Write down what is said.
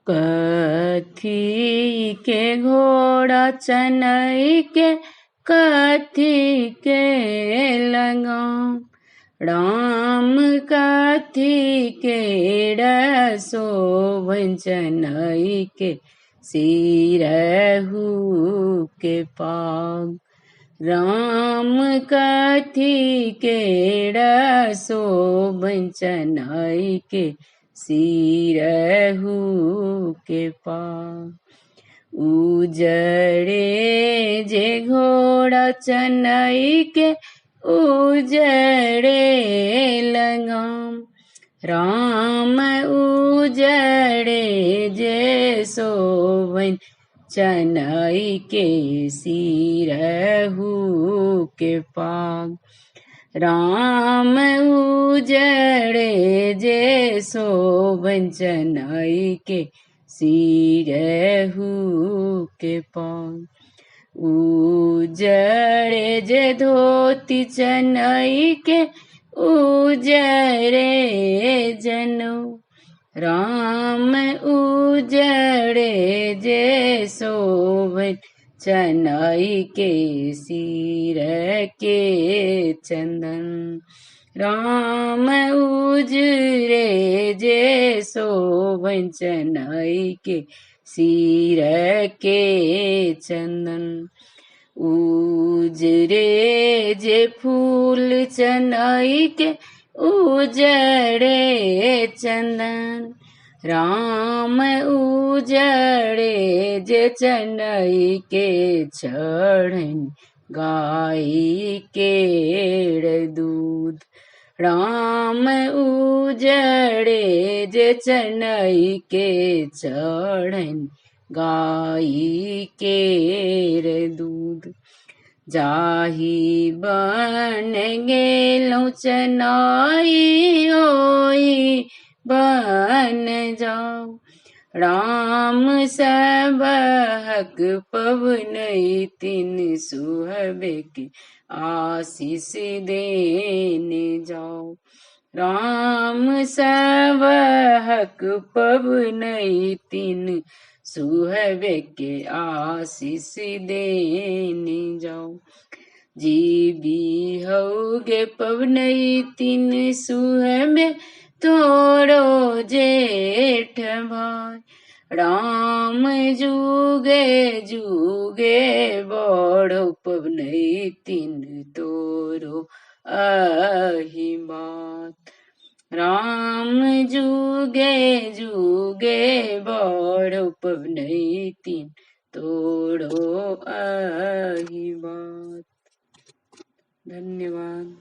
कथी के घोड़ा चनई के कथी के लगाम, राम कथी के डसोबन चनई के सिरहू के पाग, राम कथी के डसोबन चनई के सिरहू के पाग, उजड़े जे घोड़ा चनई के उजड़े लगाम, राम उजड़े जे सोबन चनई के सिरहू के पाग, राम उजड़े जे सोबन चनई के सिरहू के पाग, उजड़े जे धोती चनई के उजड़े जनऊ, राम उजड़े जे सोबन चनई के सिर के चंदन, राम उजड़े जे सोबन चनई के सिर के चंदन, उजड़े जे फूल चनई के उजड़े चंदन, राम उजड़े जे चनई के चढ़न गाई केड़ दूध, राम उजड़े जे चनई के चढ़न गाई केड़ दूध, जाही बन गेलौं चनई ओई बन जाओ, राम सबहक पवनई तिन सुहबे के आशीष देने जाओ, राम सबहक पवनई तिन सुहबे के आशीष देने जाओ, जीवी होगे पवनई तिन सुहबे तोरो जेठ भाई, राम जुगे जुगे बड़ो पवनई तिन तोरो अहि बात, राम जुगे जुगे बड़ो पवनई तिन तोरो अहि बात। धन्यवाद।